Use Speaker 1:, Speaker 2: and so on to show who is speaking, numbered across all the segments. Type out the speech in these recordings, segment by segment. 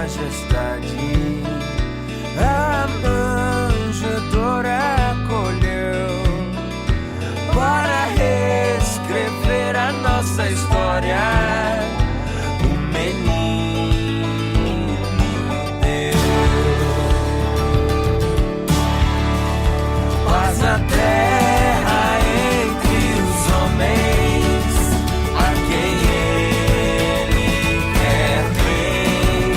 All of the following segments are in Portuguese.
Speaker 1: majestade. A manjedoura acolheu para reescrever a nossa história. O menino deu paz na terra entre os homens, a quem ele quer bem.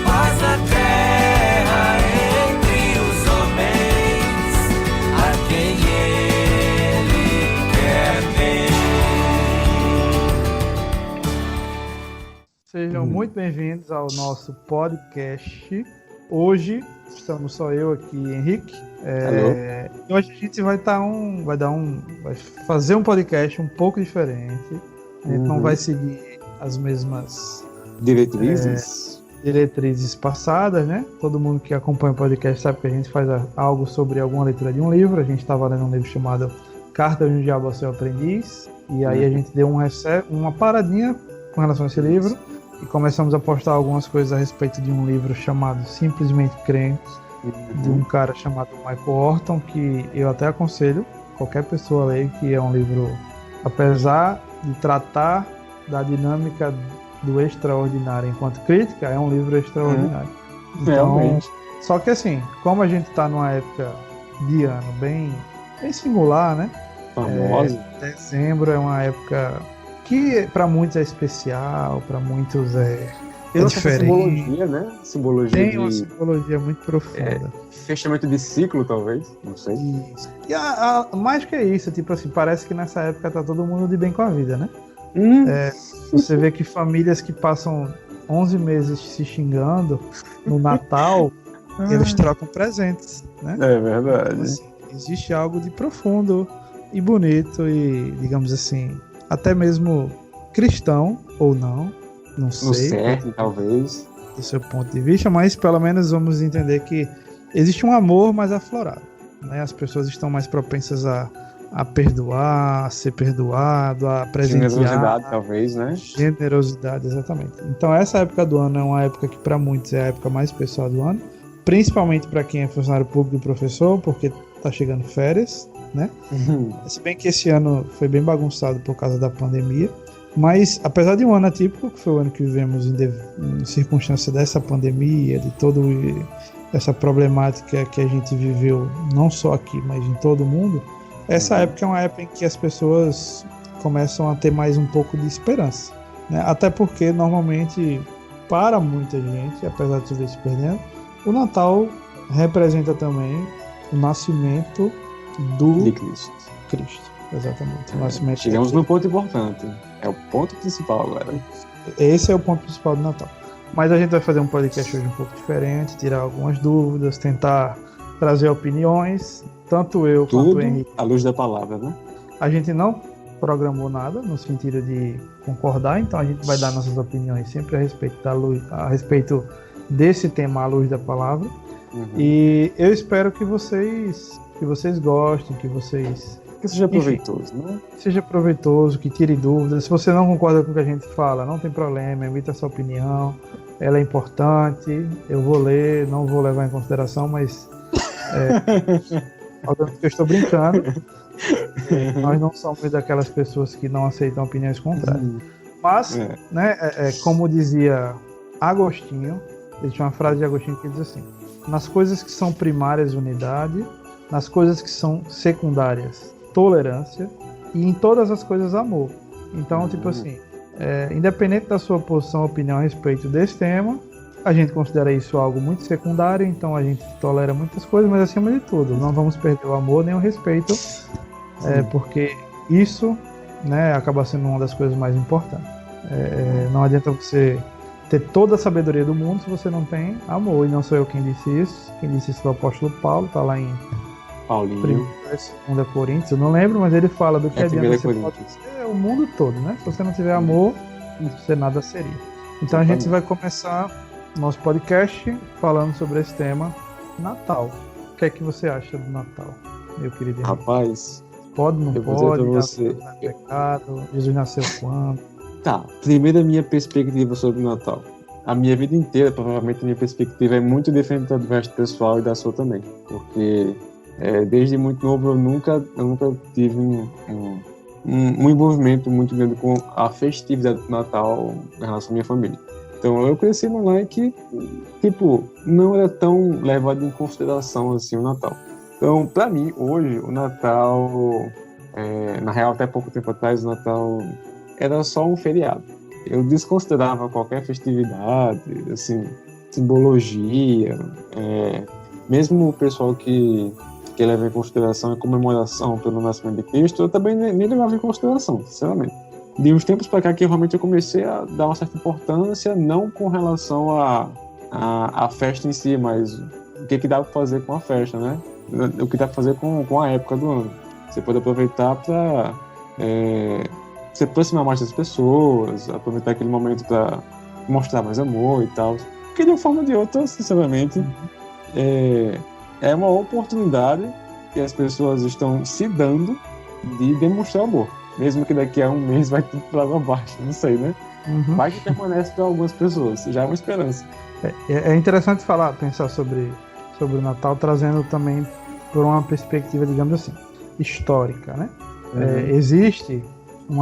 Speaker 1: Paz na terra entre os homens, a quem ele quer bem.
Speaker 2: Sejam muito bem-vindos ao nosso podcast. Hoje estamos só eu aqui, Henrique. E hoje a gente vai fazer um podcast um pouco diferente. A gente não vai seguir as mesmas diretrizes passadas, né? Todo mundo que acompanha o podcast sabe que a gente faz algo sobre alguma leitura de um livro. A gente estava lendo um livro chamado Carta de um Diabo ao Seu Aprendiz. E aí a gente deu uma paradinha com relação a esse livro e começamos a postar algumas coisas a respeito de um livro chamado Simplesmente Crente, de um cara chamado Michael Horton, que eu até aconselho qualquer pessoa a ler, que é um livro, apesar de tratar da dinâmica do extraordinário enquanto crítica, é um livro extraordinário. Então, só que assim, como a gente está numa época de ano bem singular, né?
Speaker 3: Famosa.
Speaker 2: Dezembro é uma época que para muitos é especial, para muitos é diferente.
Speaker 3: Simbologia, né?
Speaker 2: Tem uma simbologia muito profunda.
Speaker 3: Fechamento de ciclo, talvez. Não sei.
Speaker 2: Isso. E mais que isso, tipo assim, parece que nessa época tá todo mundo de bem com a vida, né? Você vê que famílias que passam 11 meses se xingando no Natal, eles trocam presentes, né?
Speaker 3: É verdade.
Speaker 2: Então, assim, existe algo de profundo e bonito e, digamos assim, até mesmo cristão ou não sei.
Speaker 3: No certo, talvez.
Speaker 2: Do seu ponto de vista, mas pelo menos vamos entender que existe um amor mais aflorado, né? As pessoas estão mais propensas a perdoar, a ser perdoado, a presentear.
Speaker 3: Generosidade, talvez, né?
Speaker 2: Generosidade, exatamente. Então essa época do ano é uma época que para muitos é a época mais especial do ano, principalmente para quem é funcionário público e professor, porque tá chegando férias, né? Se bem que esse ano foi bem bagunçado por causa da pandemia, mas apesar de um ano atípico, que foi o ano que vivemos em circunstância dessa pandemia, de toda essa problemática que a gente viveu, não só aqui, mas em todo o mundo, essa época é uma época em que as pessoas começam a ter mais um pouco de esperança, né? Até porque, normalmente, para muita gente, apesar de tudo isso perdendo, o Natal representa também o nascimento
Speaker 3: de Cristo.
Speaker 2: Exatamente. O nascimento.
Speaker 3: Chegamos no ponto importante. É o ponto principal agora.
Speaker 2: Esse é o ponto principal do Natal. Mas a gente vai fazer um podcast hoje um pouco diferente, tirar algumas dúvidas, tentar trazer opiniões, tanto eu quanto o Henrique.
Speaker 3: À luz da palavra, né?
Speaker 2: A gente não programou nada no sentido de concordar, então a gente vai dar nossas opiniões sempre a respeito desse tema à luz da palavra. E eu espero que vocês gostem, que
Speaker 3: seja proveitoso, né?
Speaker 2: Seja proveitoso, que tire dúvidas. Se você não concorda com o que a gente fala, não tem problema, emita sua opinião, ela é importante, eu vou ler, não vou levar em consideração, mas obviamente que eu estou brincando. Nós não somos daquelas pessoas que não aceitam opiniões contrárias. Mas, né, como dizia Agostinho, existe uma frase de Agostinho que diz assim: nas coisas que são primárias, unidade; nas coisas que são secundárias, tolerância; e em todas as coisas, amor. Então, tipo assim, independente da sua posição, opinião a respeito desse tema, a gente considera isso algo muito secundário, então a gente tolera muitas coisas, mas acima de tudo, não vamos perder o amor nem o respeito, porque isso, né, acaba sendo uma das coisas mais importantes. Não adianta você ter toda a sabedoria do mundo se você não tem amor, e não sou eu quem disse isso. Quem disse isso foi o apóstolo Paulo, tá lá em
Speaker 3: Paulinho.
Speaker 2: 2 Coríntios, eu não lembro, mas ele fala do que adianta você pode ser o mundo todo, né? Se você não tiver amor, você nada seria. Então a gente vai começar nosso podcast falando sobre esse tema, Natal. O que é que você acha do Natal, meu querido Henrique?
Speaker 3: Rapaz,
Speaker 2: pode, não
Speaker 3: eu
Speaker 2: pode,
Speaker 3: vou dizer pra você.
Speaker 2: Pecado, Jesus nasceu quando?
Speaker 3: Tá, primeiro a minha perspectiva sobre o Natal. a minha vida inteira, provavelmente a minha perspectiva é muito diferente do resto pessoal e da sua também. Porque desde muito novo eu nunca tive um envolvimento muito grande com a festividade do Natal em relação à minha família. Então eu cresci num lar que, tipo, não era tão levado em consideração assim o Natal. Então, pra mim, hoje, o Natal, na real, até pouco tempo atrás, o Natal era só um feriado. Eu desconsiderava qualquer festividade, assim, simbologia, mesmo o pessoal que leva em consideração a comemoração pelo nascimento de Cristo, eu também nem levava em consideração, sinceramente. De uns tempos para cá que realmente eu comecei a dar uma certa importância, não com relação à festa em si, mas o que dá para fazer com a festa, né? O que dá para fazer com a época do ano. Você pode aproveitar para se aproximar mais das pessoas, aproveitar aquele momento para mostrar mais amor e tal. Porque de uma forma ou de outra, sinceramente, é uma oportunidade que as pessoas estão se dando de demonstrar amor. Mesmo que daqui a um mês vai tudo para água abaixo, não sei, né?
Speaker 2: Uhum.
Speaker 3: Mas que permanece para algumas pessoas, já é uma esperança.
Speaker 2: É interessante pensar sobre o Natal, trazendo também por uma perspectiva, digamos assim, histórica, né? Existe um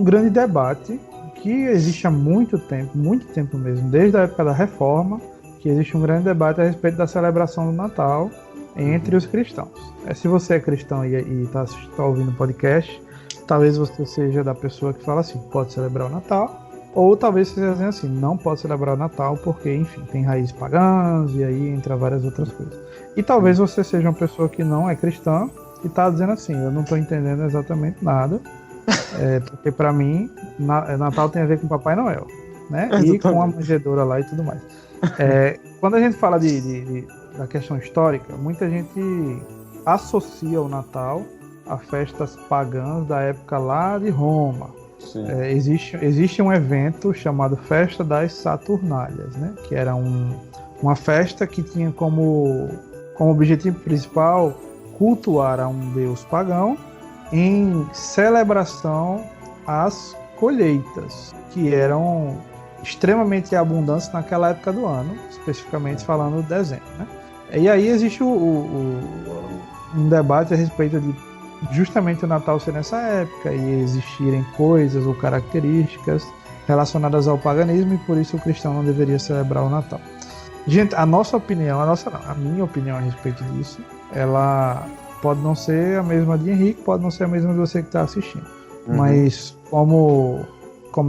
Speaker 2: grande debate que existe há muito tempo mesmo, desde a época da Reforma, que existe um grande debate a respeito da celebração do Natal entre os cristãos. Se você é cristão e está ouvindo o podcast, talvez você seja da pessoa que fala assim, pode celebrar o Natal, ou talvez você seja assim, não pode celebrar o Natal porque, enfim, tem raízes pagãs e aí entra várias outras coisas. E talvez você seja uma pessoa que não é cristã e está dizendo assim, eu não estou entendendo exatamente nada, porque para mim Natal tem a ver com Papai Noel, né? E com a manjedoura lá e tudo mais. Quando a gente fala da questão histórica, muita gente associa o Natal a festas pagãs da época lá de Roma. Existe um evento chamado Festa das Saturnálias, né? Que era uma festa que tinha como objetivo principal cultuar a um deus pagão em celebração às colheitas, que eram extremamente abundantes naquela época do ano, especificamente falando de dezembro, né? E aí existe um debate a respeito de justamente o Natal ser nessa época e existirem coisas ou características relacionadas ao paganismo e por isso o cristão não deveria celebrar o Natal. Gente, a minha opinião a respeito disso, ela pode não ser a mesma de Henrique, pode não ser a mesma de você que está assistindo. Mas como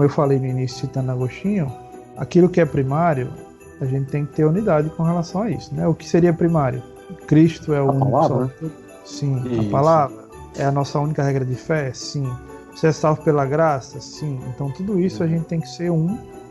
Speaker 2: eu falei no início, citando Agostinho, aquilo que é primário, a gente tem que ter unidade com relação a isso, né? O que seria primário? Cristo é o único salvador? Sim. Isso. A palavra é a nossa única regra de fé? Sim. Você é salvo pela graça? Sim. Então tudo isso a gente tem que ser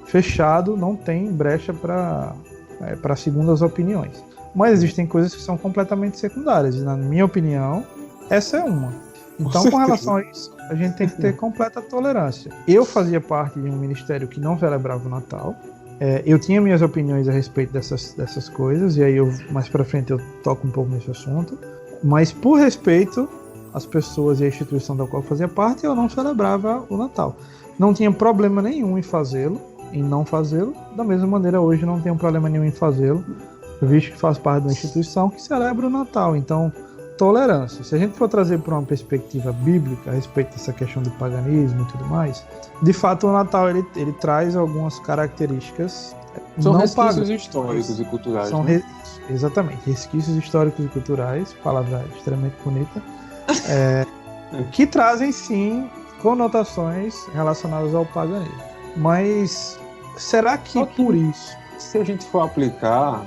Speaker 2: fechado, não tem brecha para segundas opiniões. Mas existem coisas que são completamente secundárias, e na minha opinião, essa é uma. Então, com relação a isso, a gente tem que ter completa tolerância. Eu fazia parte de um ministério que não celebrava o Natal. Eu tinha minhas opiniões a respeito dessas coisas, e aí mais pra frente eu toco um pouco nesse assunto. Mas por respeito às pessoas e à instituição da qual eu fazia parte, eu não celebrava o Natal. Não tinha problema nenhum em não fazê-lo. Da mesma maneira, hoje não tenho problema nenhum em fazê-lo, visto que faz parte de uma instituição que celebra o Natal. Então, tolerância. Se a gente for trazer para uma perspectiva bíblica a respeito dessa questão do paganismo e tudo mais, de fato o Natal ele traz algumas características
Speaker 3: são resquícios históricos e culturais.
Speaker 2: Exatamente, resquícios históricos e culturais, palavra extremamente bonita, que trazem sim conotações relacionadas ao paganismo. Mas será que por isso,
Speaker 3: se a gente for aplicar,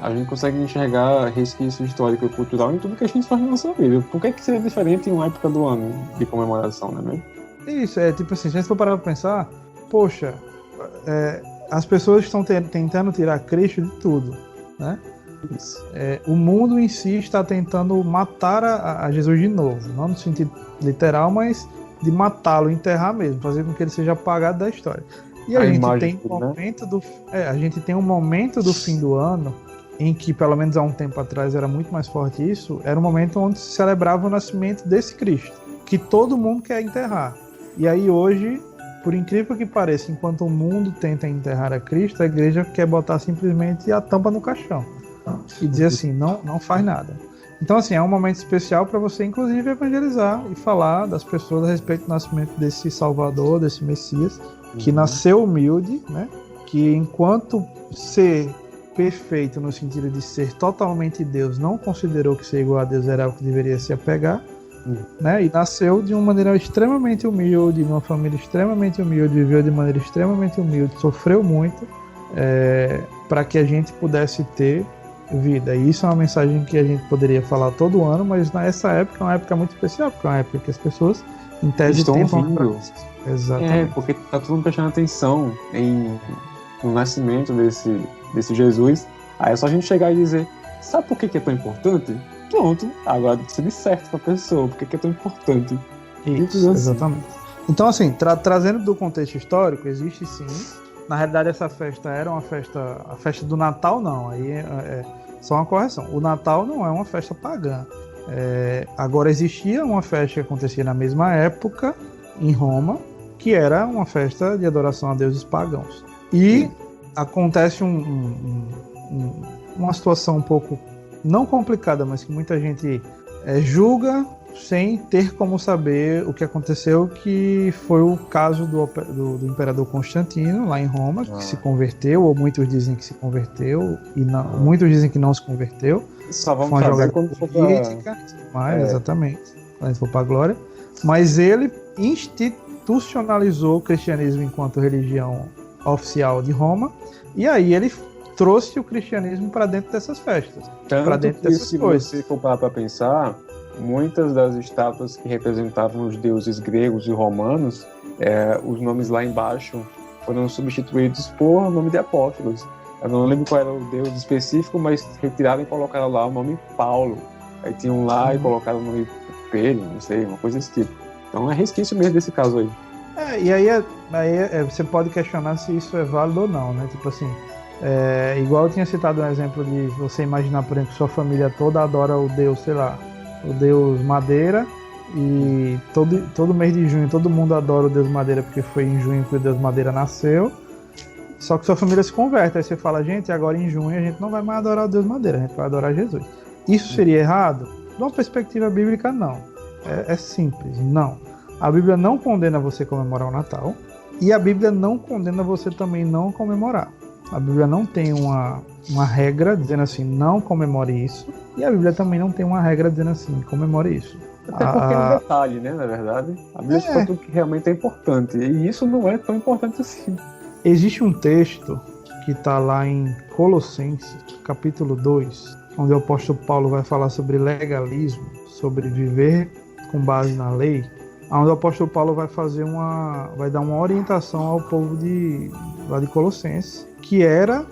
Speaker 3: a gente consegue enxergar resquício histórico e cultural em tudo que a gente faz na nossa vida? Por que seria diferente em uma época do ano de comemoração, não é mesmo?
Speaker 2: Isso, tipo assim, se a gente for parar pra pensar, poxa, as pessoas estão tentando tirar Cristo de tudo, né? O mundo em si está tentando matar a Jesus de novo, não no sentido literal, mas de matá-lo, enterrar mesmo, fazer com que ele seja apagado da história. E a gente tem um momento do fim do ano em que, pelo menos há um tempo atrás, era muito mais forte isso, era um momento onde se celebrava o nascimento desse Cristo, que todo mundo quer enterrar. E aí hoje, por incrível que pareça, enquanto o mundo tenta enterrar a Cristo, a igreja quer botar simplesmente a tampa no caixão e dizer assim, não faz nada. Então, assim, é um momento especial para você, inclusive, evangelizar e falar das pessoas a respeito do nascimento desse Salvador, desse Messias, que nasceu humilde, né? Que enquanto ser perfeito no sentido de ser totalmente Deus, não considerou que ser igual a Deus era o que deveria se apegar, né? E nasceu de uma maneira extremamente humilde, numa família extremamente humilde, viveu de maneira extremamente humilde, sofreu muito, para que a gente pudesse ter vida. E isso é uma mensagem que a gente poderia falar todo ano, mas nessa época é uma época muito especial, porque é uma época que as pessoas em tese
Speaker 3: estão ouvindo.
Speaker 2: Exatamente.
Speaker 3: Porque tá todo mundo prestando atenção no nascimento desse Jesus. Aí é só a gente chegar e dizer, sabe por que é tão importante? Pronto, agora você diz certo pra pessoa, por que é tão importante.
Speaker 2: Isso, exatamente. Então, assim, trazendo do contexto histórico, existe sim. Na realidade, essa festa era uma festa... A festa do Natal, não. Aí é só uma correção. O Natal não é uma festa pagã. Agora, existia uma festa que acontecia na mesma época, em Roma, que era uma festa de adoração a deuses pagãos. E acontece uma situação um pouco, não complicada, mas que muita gente julga sem ter como saber o que aconteceu, que foi o caso do imperador Constantino, lá em Roma, que se converteu, ou muitos dizem que se converteu, e não, muitos dizem que não se converteu.
Speaker 3: Só vamos fazer quando for
Speaker 2: política, exatamente, quando a gente for para a glória. Mas ele institucionalizou o cristianismo enquanto religião oficial de Roma, e aí ele trouxe o cristianismo para dentro dessas festas, para dentro dessas coisas.
Speaker 3: Se você for parar para pensar, muitas das estátuas que representavam os deuses gregos e romanos, os nomes lá embaixo foram substituídos por nome de apóstolos. Eu não lembro qual era o deus específico, mas retiraram e colocaram lá o nome Paulo. Aí tinham lá e colocaram o nome Pedro, não sei, uma coisa desse tipo. Então é resquício mesmo desse caso aí.
Speaker 2: E aí você pode questionar se isso é válido ou não, né? Tipo assim, igual eu tinha citado um exemplo de você imaginar, por exemplo, sua família toda adora o deus, sei lá, o deus Madeira, e todo mês de junho todo mundo adora o deus Madeira porque foi em junho que o deus Madeira nasceu, só que sua família se converte, aí você fala, gente, agora em junho a gente não vai mais adorar o deus Madeira, a gente vai adorar Jesus. Isso seria errado? De uma perspectiva bíblica, não. É simples, não. A Bíblia não condena você comemorar o Natal, e a Bíblia não condena você também não comemorar. A Bíblia não tem uma regra dizendo assim, não comemore isso. E a Bíblia também não tem uma regra dizendo assim, comemore isso.
Speaker 3: Até porque é um detalhe, né, na verdade. A Bíblia fala tudo que realmente é importante. E isso não é tão importante assim.
Speaker 2: Existe um texto que está lá em Colossenses, capítulo 2, onde o apóstolo Paulo vai falar sobre legalismo, sobre viver com base na lei, onde o apóstolo Paulo vai dar uma orientação ao povo lá de Colossenses, que eram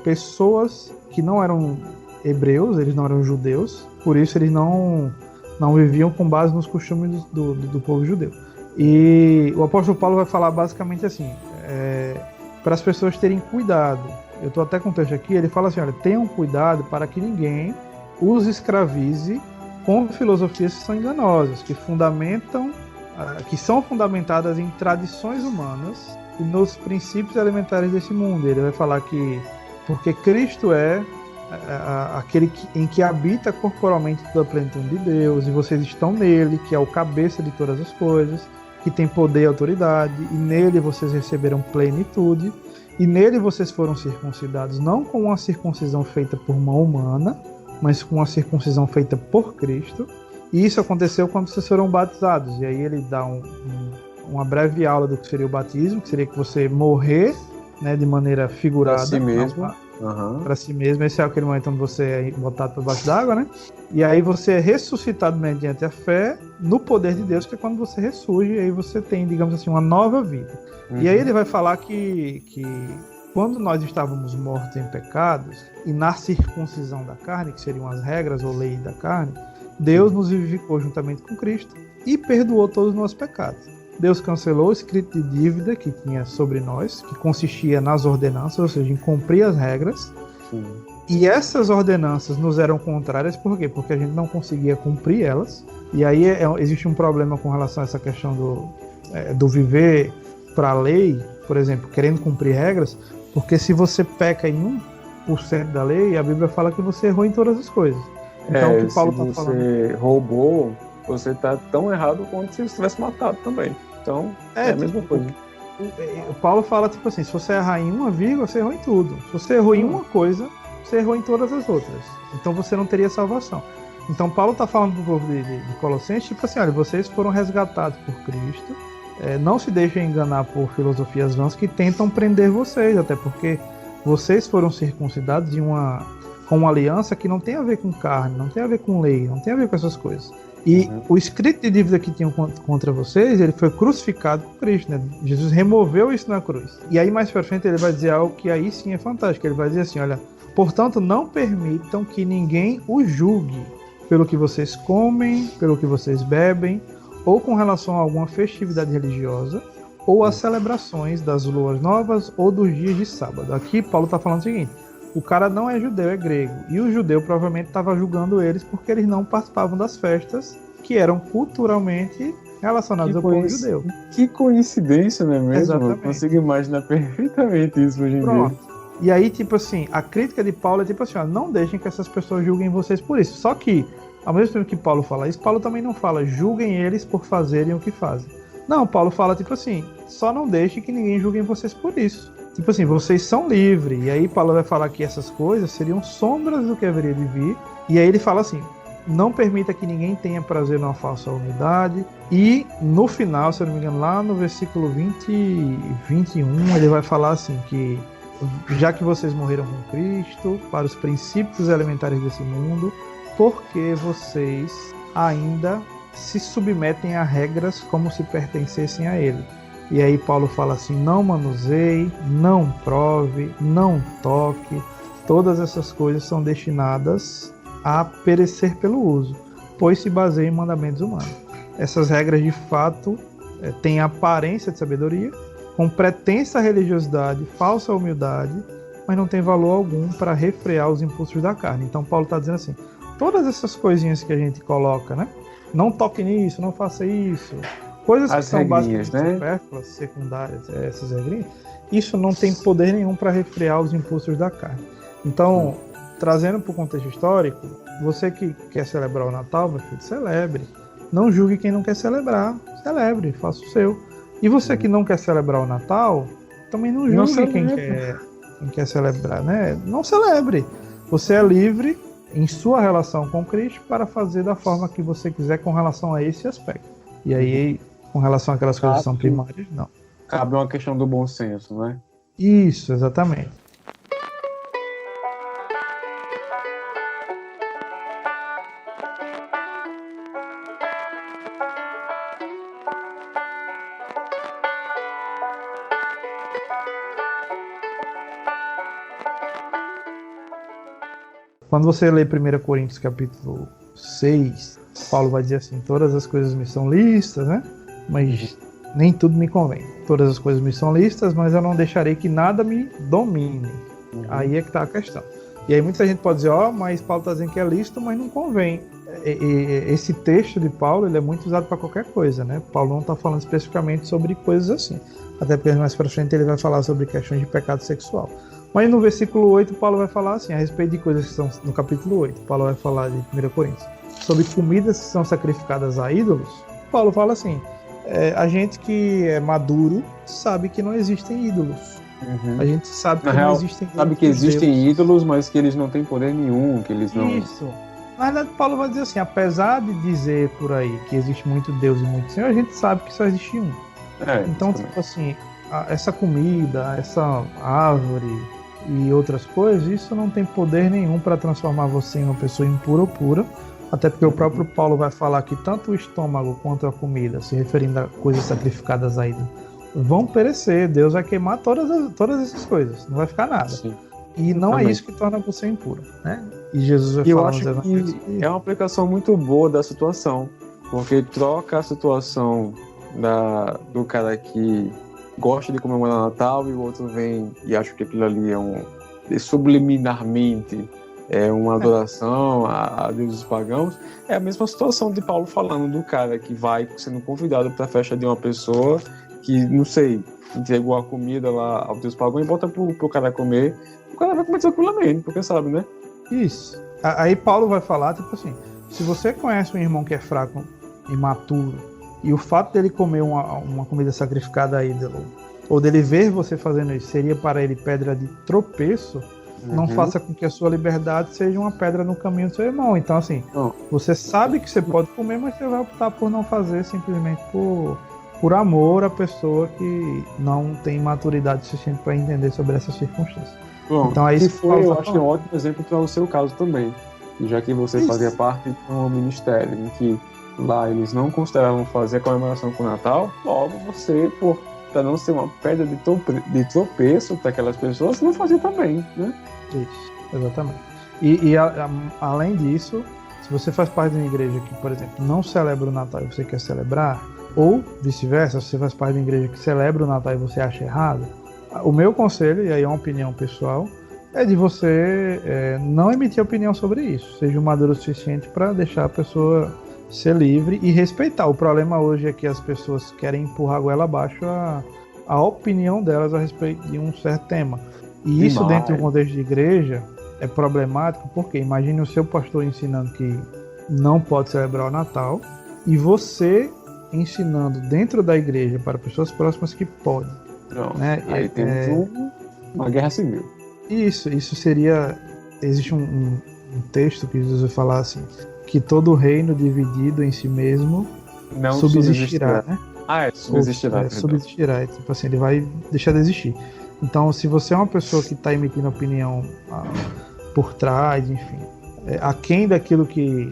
Speaker 2: pessoas que não eram hebreus, eles não eram judeus, por isso eles não viviam com base nos costumes do povo judeu. E o apóstolo Paulo vai falar basicamente assim, para as pessoas terem cuidado. Eu estou até com o texto aqui, ele fala assim, olha, tenham cuidado para que ninguém os escravize com filosofias que são enganosas, que são fundamentadas em tradições humanas e nos princípios elementares desse mundo. Ele vai falar que porque Cristo é aquele em que habita corporalmente toda a plenitude de Deus, e vocês estão nele, que é o cabeça de todas as coisas, que tem poder e autoridade, e nele vocês receberam plenitude, e nele vocês foram circuncidados, não com uma circuncisão feita por mão humana, mas com uma circuncisão feita por Cristo. E isso aconteceu quando vocês foram batizados. E aí ele dá uma breve aula do que seria o batismo, que seria que você morrer, né, de maneira figurada.
Speaker 3: Para si mesmo.
Speaker 2: Para si mesmo. Esse é aquele momento onde você é botado para baixo d'água, né? E aí você é ressuscitado mediante a fé no poder de Deus, que é quando você ressurge, e aí você tem, digamos assim, uma nova vida. E aí ele vai falar que quando nós estávamos mortos em pecados, e na circuncisão da carne, que seriam as regras ou lei da carne, Deus nos vivificou juntamente com Cristo e perdoou todos os nossos pecados. Deus cancelou o escrito de dívida que tinha sobre nós, que consistia nas ordenanças, ou seja, em cumprir as regras.
Speaker 3: Sim.
Speaker 2: E essas ordenanças nos eram contrárias, por quê? Porque a gente não conseguia cumprir elas. E aí existe um problema com relação a essa questão do viver para a lei, por exemplo, querendo cumprir regras, porque se você peca em 1% da lei, a Bíblia fala que você errou em todas as coisas. Então, o que Paulo está falando?
Speaker 3: Se você roubou, você está tão errado quanto se você tivesse matado também. Então, é a mesma coisa.
Speaker 2: O Paulo fala, tipo assim, se você errar em uma vírgula, você errou em tudo. Se você errou em uma coisa, você errou em todas as outras. Então, você não teria salvação. Então, Paulo está falando para o povo de Colossenses, tipo assim, olha, vocês foram resgatados por Cristo, não se deixem enganar por filosofias vãs que tentam prender vocês, até porque vocês foram circuncidados com uma aliança que não tem a ver com carne, não tem a ver com lei, não tem a ver com essas coisas. E o escrito de dívida que tinham contra vocês, ele foi crucificado com Cristo, né? Jesus removeu isso na cruz. E aí mais pra frente ele vai dizer algo que aí sim é fantástico. Ele vai dizer assim, olha, portanto não permitam que ninguém os julgue pelo que vocês comem, pelo que vocês bebem, ou com relação a alguma festividade religiosa, ou às celebrações das luas novas ou dos dias de sábado. Aqui Paulo está falando o seguinte, o cara não é judeu, é grego. E o judeu provavelmente estava julgando eles porque eles não participavam das festas que eram culturalmente relacionadas ao povo judeu.
Speaker 3: Que coincidência, não é mesmo?
Speaker 2: Exatamente.
Speaker 3: Eu consigo imaginar perfeitamente isso hoje em dia.
Speaker 2: E aí, tipo assim, a crítica de Paulo é tipo assim, ó, não deixem que essas pessoas julguem vocês por isso. Só que, ao mesmo tempo que Paulo fala isso, Paulo também não fala julguem eles por fazerem o que fazem. Não, Paulo fala tipo assim, só não deixe que ninguém julgue vocês por isso. Tipo assim, vocês são livres. E aí Paulo vai falar que essas coisas seriam sombras do que haveria de vir. E aí ele fala assim, não permita que ninguém tenha prazer numa falsa humildade. E no final, se eu não me engano, lá no versículo 20 e 21, ele vai falar assim que já que vocês morreram com Cristo para os princípios elementares desse mundo, porque vocês ainda se submetem a regras como se pertencessem a ele. E aí Paulo fala assim, não manuseie, não prove, não toque. Todas essas coisas são destinadas a perecer pelo uso, pois se baseiam em mandamentos humanos. Essas regras de fato têm aparência de sabedoria, com pretensa religiosidade, falsa humildade, mas não tem valor algum para refrear os impulsos da carne. Então Paulo está dizendo assim, todas essas coisinhas que a gente coloca, né? Não toque nisso, não faça isso, coisas que são basicamente supérfluas, secundárias, essas regrinhas, isso não tem poder nenhum para refrear os impulsos da carne. Então, trazendo para o contexto histórico, você que quer celebrar o Natal, meu filho, celebre. Não julgue quem não quer celebrar, celebre, faça o seu. E você que não quer celebrar o Natal, também não julgue quem quer celebrar, né? Não celebre. Você é livre em sua relação com Cristo para fazer da forma que você quiser com relação a esse aspecto. E aí, com relação àquelas coisas que são primárias, não.
Speaker 3: Cabe uma questão do bom senso, né?
Speaker 2: Isso, exatamente. Quando você lê 1 Coríntios capítulo 6, Paulo vai dizer assim, todas as coisas me são lícitas, né? Mas nem tudo me convém. Todas as coisas me são lícitas, mas eu não deixarei que nada me domine. Aí é que está a questão. E aí muita gente pode dizer, mas Paulo está dizendo que é lícito, mas não convém. Esse texto de Paulo, ele é muito usado para qualquer coisa, né? Paulo não está falando especificamente sobre coisas assim. Até porque mais para frente ele vai falar sobre questões de pecado sexual. Mas no versículo 8, Paulo vai falar assim, a respeito de coisas que estão no capítulo 8. Paulo vai falar de 1 Coríntios. Sobre comidas que são sacrificadas a ídolos, Paulo fala assim, a gente que é maduro sabe que não existem ídolos. A gente sabe que não existem ídolos.
Speaker 3: Sabe que existem ídolos, mas que eles não têm poder nenhum, que eles não...
Speaker 2: Isso. Na verdade, Paulo vai dizer assim, apesar de dizer por aí que existe muito Deus e muito Senhor, a gente sabe que só existe um. Então, tipo assim, essa comida, essa árvore e outras coisas, isso não tem poder nenhum para transformar você em uma pessoa impura ou pura, até porque o próprio Paulo vai falar que tanto o estômago quanto a comida, se referindo a coisas sacrificadas aí, vão perecer, Deus vai queimar todas essas coisas, não vai ficar nada. Sim. E não é isso que torna você impuro, né? E Jesus vai falar...
Speaker 3: Eu acho que é uma aplicação muito boa da situação, porque troca a situação do cara que gosta de comemorar Natal e o outro vem e acha que aquilo ali é subliminarmente uma adoração a deuses pagãos. É a mesma situação de Paulo falando do cara que vai sendo convidado para a festa de uma pessoa que, não sei, entregou a comida lá ao deus pagão e bota pro cara comer. O cara vai comer tranquilamente, porque sabe, né?
Speaker 2: Isso. Aí Paulo vai falar, tipo assim, se você conhece um irmão que é fraco, imaturo, e o fato dele comer uma comida sacrificada a ídolo, ou dele ver você fazendo isso, seria para ele pedra de tropeço, não faça com que a sua liberdade seja uma pedra no caminho do seu irmão. Então, assim, você sabe que você pode comer, mas você vai optar por não fazer simplesmente por amor à pessoa que não tem maturidade suficiente para entender sobre essas circunstâncias.
Speaker 3: Bom,
Speaker 2: então, aí
Speaker 3: eu acho que é um ótimo exemplo para o seu caso também. Já que você fazia parte de um ministério em que lá eles não consideravam fazer a comemoração com o Natal, logo você, para não ser uma pedra de tropeço para aquelas pessoas, não fazia também, né?
Speaker 2: Isso, exatamente. Além disso, se você faz parte de uma igreja que, por exemplo, não celebra o Natal e você quer celebrar, ou vice-versa, se você faz parte de uma igreja que celebra o Natal e você acha errado, o meu conselho, e aí é uma opinião pessoal, é de você não emitir opinião sobre isso. Seja maduro o suficiente para deixar a pessoa ser livre e respeitar. O problema hoje é que as pessoas querem empurrar a goela abaixo a opinião delas a respeito de um certo tema. E isso dentro do contexto de igreja é problemático, porque imagine o seu pastor ensinando que não pode celebrar o Natal e você ensinando dentro da igreja para pessoas próximas que pode.
Speaker 3: Não, né? Aí temos uma guerra civil.
Speaker 2: Isso seria... Existe um texto que Jesus vai falar assim, que todo reino dividido em si mesmo não subsistirá, né?
Speaker 3: Subsistirá.
Speaker 2: Subsistirá. Tipo assim, ele vai deixar de existir. Então, se você é uma pessoa que está emitindo opinião por trás, enfim, aquém daquilo que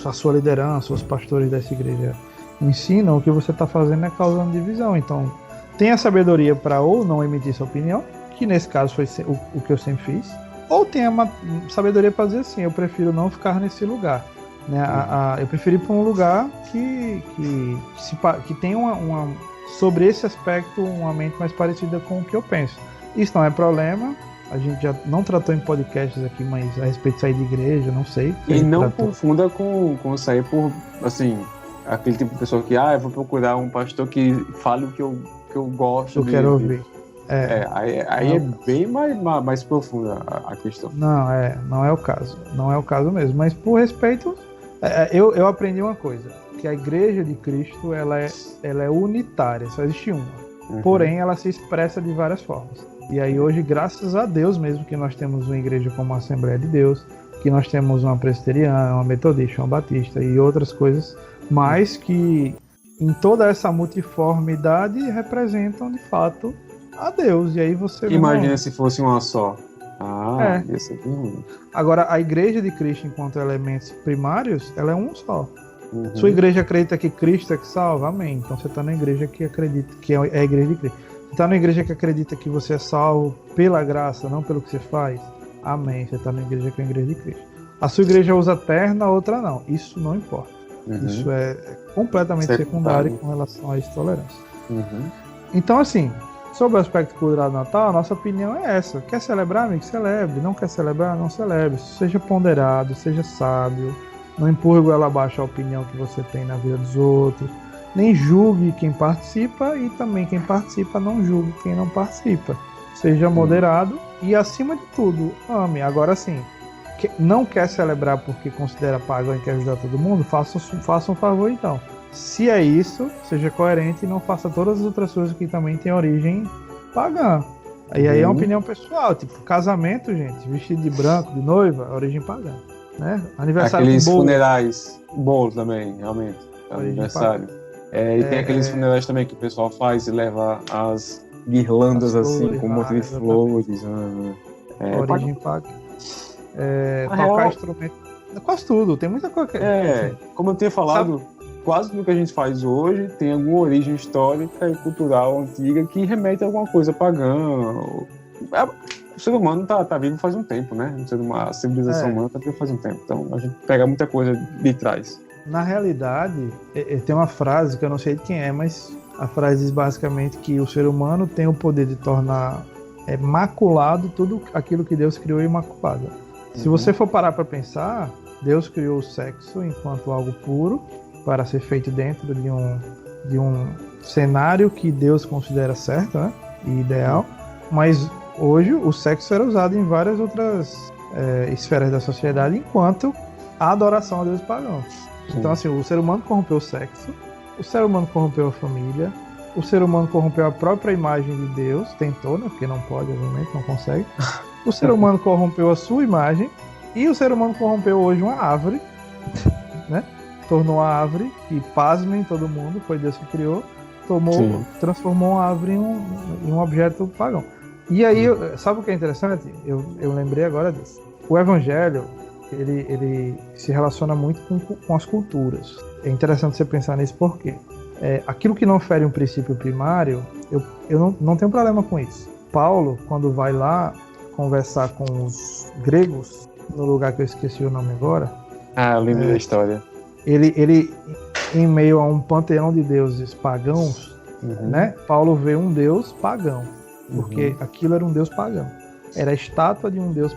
Speaker 2: a sua liderança, os pastores dessa igreja ensinam, o que você está fazendo é causando divisão. Então, tenha sabedoria para ou não emitir sua opinião, que nesse caso foi o que eu sempre fiz, ou tenha uma sabedoria para dizer assim, eu prefiro não ficar nesse lugar. Né? Eu prefiro ir para um lugar que tem sobre esse aspecto uma mente mais parecida com o que eu penso. Isso não é problema, a gente já não tratou em podcasts aqui, mas a respeito de sair de igreja, não sei.
Speaker 3: E não confunda com sair por, assim, aquele tipo de pessoa que, eu vou procurar um pastor que fale o que eu gosto.
Speaker 2: Eu quero ouvir.
Speaker 3: Aí é bem mais profunda a questão.
Speaker 2: Não é o caso. Não é o caso mesmo. Mas por respeito, eu aprendi uma coisa, que a igreja de Cristo ela é unitária, só existe uma. Porém, ela se expressa de várias formas. E aí hoje, graças a Deus mesmo, que nós temos uma igreja como a Assembleia de Deus, que nós temos uma presbiteriana, uma metodista, uma batista e outras coisas, mas que em toda essa multiformidade representam de fato a Deus. E aí você
Speaker 3: imagina se fosse uma só. Ia ser bem ruim.
Speaker 2: Agora, a igreja de Cristo, enquanto elementos primários, ela é um só. Sua igreja acredita que Cristo é que salva? Amém. Então você está na igreja que acredita que é a igreja de Cristo. Você está na igreja que acredita que você é salvo pela graça, não pelo que você faz? Amém. Você está na igreja que é a igreja de Cristo. A sua igreja usa terno, a outra não. Isso não importa. Isso é completamente secundário com relação a essa tolerância. Então, assim, sobre o aspecto cultural do Natal, a nossa opinião é essa. Quer celebrar, amigo? Celebre. Não quer celebrar? Não celebre. Seja ponderado, seja sábio. Não empurre goela abaixo a opinião que você tem na vida dos outros. Nem julgue quem participa e também quem participa não julgue quem não participa. Seja moderado e, acima de tudo, ame. Agora, sim, não quer celebrar porque considera pagão e quer ajudar todo mundo? Faça um favor, então. Se é isso, seja coerente e não faça todas as outras coisas que também têm origem pagã. E aí é uma opinião pessoal, tipo, casamento, gente, vestido de branco, de noiva, origem pagã. Né? Aniversário
Speaker 3: aqueles
Speaker 2: com bolo.
Speaker 3: Funerais, bolo também, realmente. Aniversário. E tem aqueles funerais também que o pessoal faz e leva as guirlandas as assim, flores, com um monte de flores.
Speaker 2: Origem pagã. Tocar instrumento. Quase tudo, tem muita coisa.
Speaker 3: Como eu tinha falado, quase tudo que a gente faz hoje tem alguma origem histórica e cultural antiga que remete a alguma coisa pagã. O ser humano tá vivo faz um tempo, né? A civilização humana tá viva faz um tempo. Então a gente pega muita coisa de trás.
Speaker 2: Na realidade, tem uma frase que eu não sei de quem é, mas a frase diz basicamente que o ser humano tem o poder de tornar maculado tudo aquilo que Deus criou imaculado. Se você for parar para pensar, Deus criou o sexo enquanto algo puro para ser feito dentro de um cenário que Deus considera certo, né? E ideal. Mas hoje o sexo era usado em várias outras esferas da sociedade enquanto a adoração a deuses pagãos. Então, assim, o ser humano corrompeu o sexo, o ser humano corrompeu a família, o ser humano corrompeu a própria imagem de Deus, tentou, né? Porque não pode, obviamente, não consegue. O ser humano corrompeu a sua imagem e o ser humano corrompeu hoje uma árvore, né? Tornou a árvore, e pasmem todo mundo, foi Deus que criou, transformou a árvore em um objeto pagão. E aí, sabe o que é interessante? Eu lembrei agora disso. O Evangelho, ele se relaciona muito com as culturas. É interessante você pensar nisso porque aquilo que não fere um princípio primário, eu não tenho problema com isso. Paulo, quando vai lá conversar com os gregos, no lugar que eu esqueci o nome agora...
Speaker 3: eu lembro da história.
Speaker 2: Ele, em meio a um panteão de deuses pagãos, né? Paulo vê um deus pagão, porque aquilo era um deus pagão. Era a estátua de um deus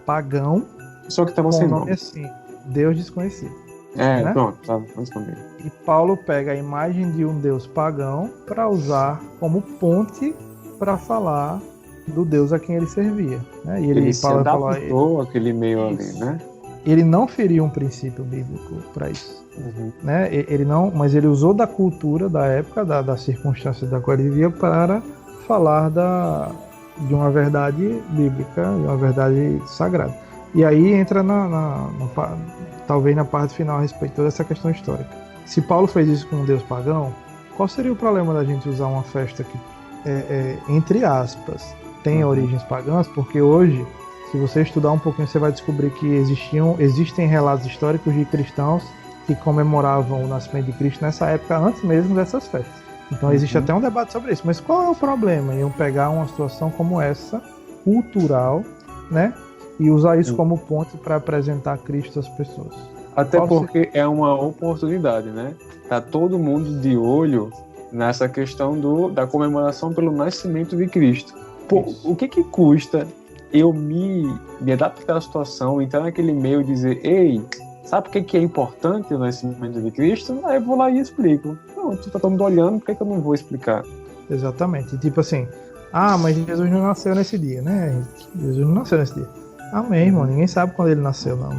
Speaker 2: pagão,
Speaker 3: só que estava
Speaker 2: com
Speaker 3: sem
Speaker 2: nome
Speaker 3: nome.
Speaker 2: assim, Deus desconhecido. Né?
Speaker 3: Pronto, estava respondendo.
Speaker 2: E Paulo pega a imagem de um deus pagão para usar como ponte para falar do Deus a quem ele servia. Né? E
Speaker 3: ele se adaptou àquele meio ali, né?
Speaker 2: Ele não feriu um princípio bíblico para isso. Né? Ele não, mas ele usou da cultura da época, da circunstância da qual ele vivia, para falar de uma verdade bíblica, de uma verdade sagrada. E aí entra talvez na parte final a respeito de toda essa questão histórica. Se Paulo fez isso com um deus pagão, qual seria o problema da gente usar uma festa que, entre aspas, tem origens pagãs? Porque hoje, se você estudar um pouquinho, você vai descobrir que existem relatos históricos de cristãos que comemoravam o nascimento de Cristo nessa época, antes mesmo dessas festas. Então existe até um debate sobre isso. Mas qual é o problema em eu pegar uma situação como essa, cultural, né, e usar isso como ponte para apresentar Cristo às pessoas?
Speaker 3: Até porque é uma oportunidade, né? Tá todo mundo de olho nessa questão da comemoração pelo nascimento de Cristo. Pô, o que custa eu me adaptar à situação, entrar naquele meio e dizer, ei, sabe por que é importante o nascimento de Cristo? Aí eu vou lá e explico. Não, tá todo mundo olhando, por que eu não vou explicar?
Speaker 2: Exatamente. Tipo assim, mas Jesus não nasceu nesse dia, né? Jesus não nasceu nesse dia. Amém, irmão. Ninguém sabe quando ele nasceu, não.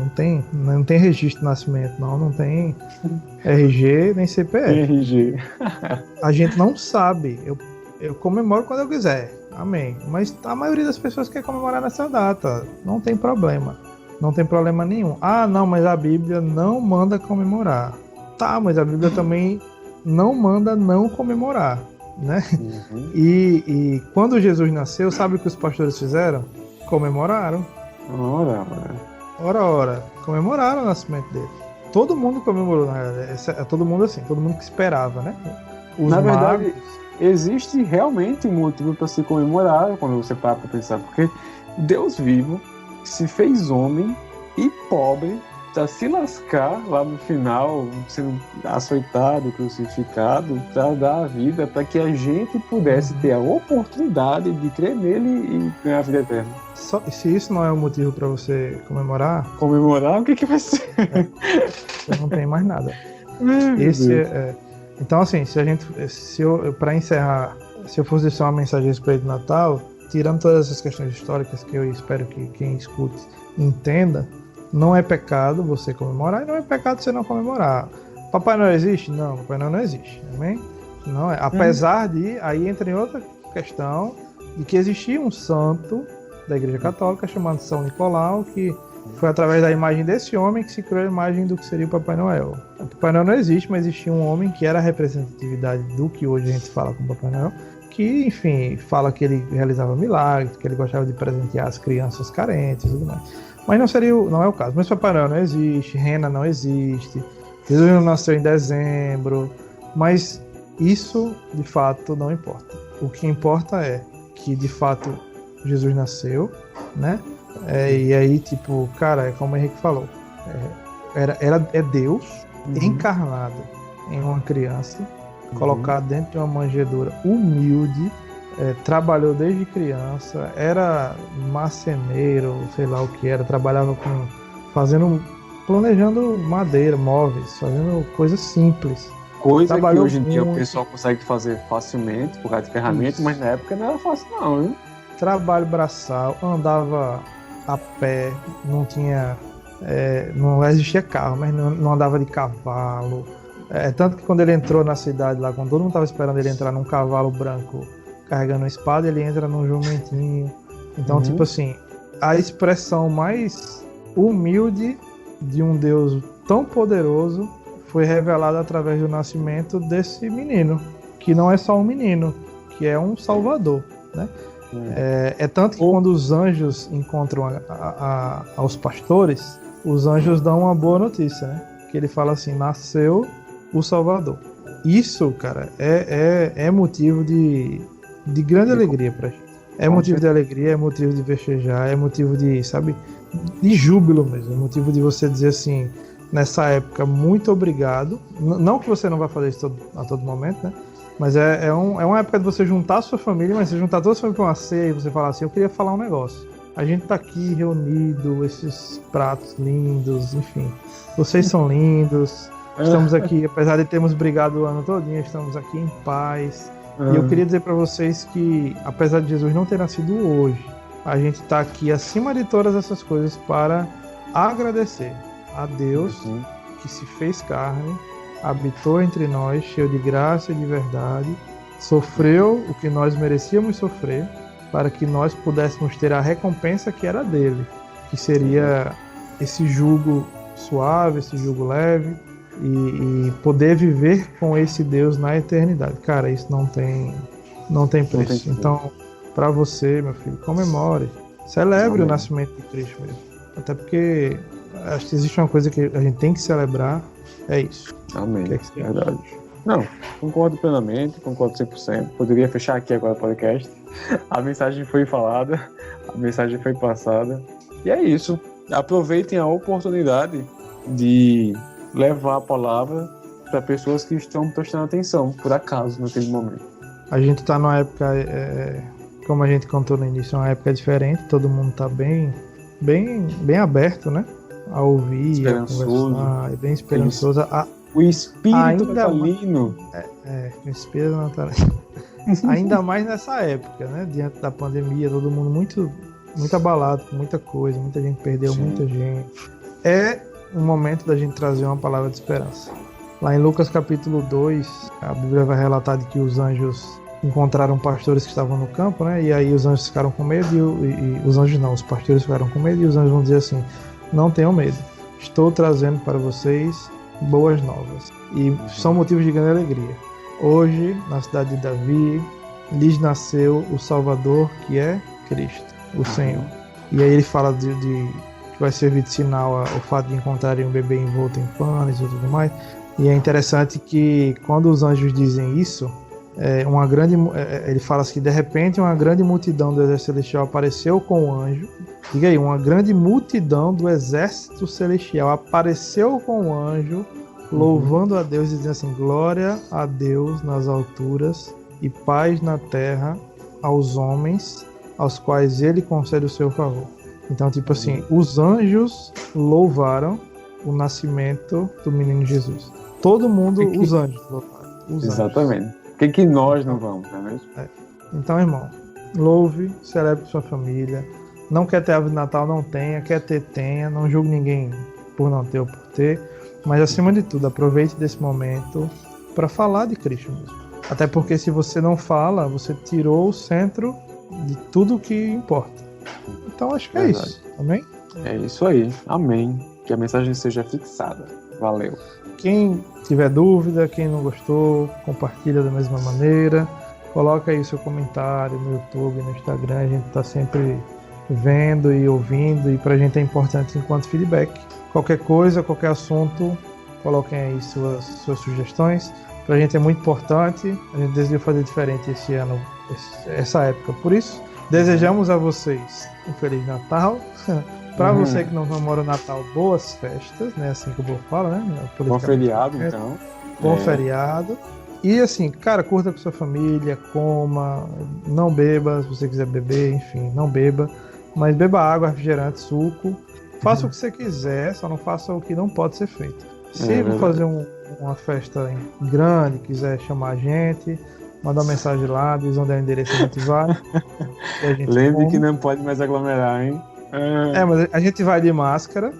Speaker 2: Não tem registro de nascimento, não tem RG nem CPF.
Speaker 3: RG.
Speaker 2: A gente não sabe. Eu comemoro quando eu quiser. Amém. Mas a maioria das pessoas quer comemorar nessa data. Não tem problema. Não tem problema nenhum. Não, mas a Bíblia não manda comemorar. Tá, mas a Bíblia também não manda não comemorar, né? E quando Jesus nasceu, sabe o que os pastores fizeram? Comemoraram. Ora. Comemoraram o nascimento dele. Todo mundo comemorou, na realidade. Todo mundo assim, todo mundo que esperava, né?
Speaker 3: Na verdade, existe realmente um motivo para se comemorar quando você para para pensar, porque Deus vivo se fez homem e pobre para se lascar lá no final, sendo açoitado, crucificado, para dar a vida, para que a gente pudesse ter a oportunidade de crer nele e ganhar a vida eterna.
Speaker 2: Se isso não é um motivo para você comemorar...
Speaker 3: Comemorar? O que vai ser?
Speaker 2: Você não tem mais nada. Então, assim, para encerrar, se eu fosse deixar uma mensagem a respeito do Natal, tirando todas essas questões históricas que eu espero que quem escute entenda, não é pecado você comemorar e não é pecado você não comemorar. Papai Noel existe? Não, Papai Noel não existe. Amém? Não é. Apesar de, aí entra em outra questão, de que existia um santo da Igreja Católica chamado São Nicolau, que foi através da imagem desse homem que se criou a imagem do que seria o Papai Noel. O Papai Noel não existe, mas existia um homem que era a representatividade do que hoje a gente fala com o Papai Noel, que, enfim, fala que ele realizava milagres, que ele gostava de presentear as crianças carentes e tudo mais. Mas não é o caso. Mas Papai Noel não existe, Rena não existe, Jesus não nasceu em dezembro, mas isso, de fato, não importa. O que importa é que, de fato, Jesus nasceu, né? E aí, tipo, cara, é como o Henrique falou, é Deus encarnado em uma criança, colocado dentro de uma manjedoura humilde, trabalhou desde criança, era marceneiro, sei lá o que era, trabalhava planejando madeira, móveis, fazendo coisas simples.
Speaker 3: Coisa que
Speaker 2: Trabalhou
Speaker 3: hoje em dia o
Speaker 2: muito.
Speaker 3: pessoal consegue fazer facilmente por causa de ferramentas,
Speaker 2: Isso.
Speaker 3: mas na época não era fácil não, hein?
Speaker 2: Trabalho braçal, andava a pé, não tinha, não existia carro, mas não andava de cavalo. Tanto que quando ele entrou na cidade lá, quando todo mundo estava esperando ele entrar num cavalo branco carregando uma espada, ele entra num jumentinho. Então, tipo assim, a expressão mais humilde de um Deus tão poderoso foi revelada através do nascimento desse menino, que não é só um menino, que é um salvador, né? Tanto que quando os anjos encontram aos pastores, os anjos dão uma boa notícia, né? Que ele fala assim, nasceu o Salvador. Isso, cara, é motivo de grande alegria pra gente. É motivo de alegria, é motivo de festejar, é motivo de, sabe, de júbilo mesmo. É motivo de você dizer assim, nessa época, muito obrigado. Não que você não vai fazer isso a todo momento, né? Mas é uma época de você juntar a sua família, mas você juntar toda a sua família para uma ceia e você falar assim, eu queria falar um negócio. A gente tá aqui reunido, esses pratos lindos, enfim. Vocês são lindos. Estamos aqui, apesar de termos brigado o ano todinho, estamos aqui em paz. E eu queria dizer para vocês que, apesar de Jesus não ter nascido hoje, a gente está aqui acima de todas essas coisas para agradecer a Deus que se fez carne, habitou entre nós, cheio de graça e de verdade, sofreu o que nós merecíamos sofrer, para que nós pudéssemos ter a recompensa que era dele, que seria esse jugo suave, esse jugo leve, e poder viver com esse Deus na eternidade. Cara, isso não tem preço. Então, para você, meu filho, comemore, celebre o nascimento de Cristo mesmo. Até porque acho que existe uma coisa que a gente tem que celebrar, é isso.
Speaker 3: Amém.
Speaker 2: Que você acha?
Speaker 3: Verdade. Não, concordo plenamente, concordo 100%. Poderia fechar aqui agora o podcast. A mensagem foi falada, a mensagem foi passada. E é isso. Aproveitem a oportunidade de levar a palavra para pessoas que estão prestando atenção, por acaso, naquele momento.
Speaker 2: A gente está numa época, como a gente contou no início, uma época diferente. Todo mundo está bem aberto, né? A ouvir, a conversar, bem esperançoso.
Speaker 3: O espírito natalino.
Speaker 2: O espírito natalino. Ainda mais nessa época, né? Diante da pandemia, todo mundo muito abalado com muita coisa, muita gente perdeu muita gente. É um momento da gente trazer uma palavra de esperança. Lá em Lucas capítulo 2, a Bíblia vai relatar de que os anjos encontraram pastores que estavam no campo, né? E aí os anjos ficaram com medo e os anjos não, os pastores ficaram com medo e os anjos vão dizer assim, não tenham medo, estou trazendo para vocês boas novas. E são motivos de grande alegria. Hoje, na cidade de Davi, lhes nasceu o Salvador, que é Cristo, o Senhor. E aí ele fala de que vai servir de sinal o fato de encontrarem um bebê envolto em panos e tudo mais. E é interessante que quando os anjos dizem isso, ele fala assim que de repente uma grande multidão do exército celestial apareceu com o anjo. Diga aí, uma grande multidão do exército celestial apareceu com o anjo, louvando a Deus e dizendo assim, glória a Deus nas alturas e paz na terra aos homens aos quais ele concede o seu favor. Então, tipo assim, os anjos louvaram o nascimento do menino Jesus. Todo mundo, os anjos louvaram.
Speaker 3: Exatamente. Por que nós não vamos, não é mesmo?
Speaker 2: Então, irmão, louve, celebre sua família. Não quer ter árvore de Natal, não tenha. Quer ter, tenha. Não julgue ninguém por não ter ou por ter. Mas, acima de tudo, aproveite desse momento para falar de Cristo mesmo. Até porque se você não fala, você tirou o centro de tudo que importa. Então, acho que é isso. Amém?
Speaker 3: É isso aí. Amém. Que a mensagem seja fixada. Valeu.
Speaker 2: Quem tiver dúvida, quem não gostou, compartilha da mesma maneira. Coloca aí o seu comentário no YouTube, no Instagram. A gente está sempre vendo e ouvindo. E pra gente é importante enquanto feedback. Qualquer coisa, qualquer assunto, coloquem aí suas sugestões. Pra gente é muito importante. A gente decidiu fazer diferente esse ano, essa época. Por isso, desejamos a vocês um Feliz Natal. Para você que não comemora o Natal, boas festas, né? Assim que o povo fala, né?
Speaker 3: Bom feriado, então.
Speaker 2: Bom feriado. E assim, cara, curta com sua família, coma, não beba, se você quiser beber, enfim, não beba. Mas beba água, refrigerante, suco. Faça o que você quiser, só não faça o que não pode ser feito. Se for fazer uma festa grande, quiser chamar a gente, manda uma mensagem lá, diz onde é o endereço, a gente vai.
Speaker 3: Lembre que não pode mais aglomerar, hein?
Speaker 2: Mas a gente vai de máscara,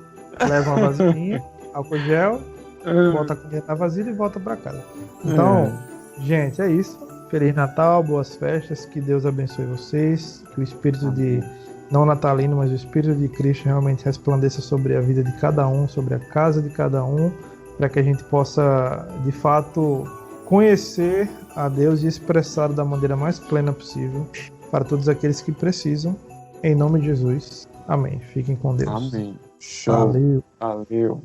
Speaker 2: leva uma vasilhinha, álcool gel, volta a comida na vasilha e volta pra casa. Então, gente, é isso. Feliz Natal, boas festas, que Deus abençoe vocês, que o espírito de, não natalino, mas o espírito de Cristo realmente resplandeça sobre a vida de cada um, sobre a casa de cada um, para que a gente possa, de fato, conhecer a Deus e expressar da maneira mais plena possível para todos aqueles que precisam. Em nome de Jesus. Amém. Fiquem com Deus.
Speaker 3: Amém. Show.
Speaker 2: Valeu.
Speaker 3: Valeu.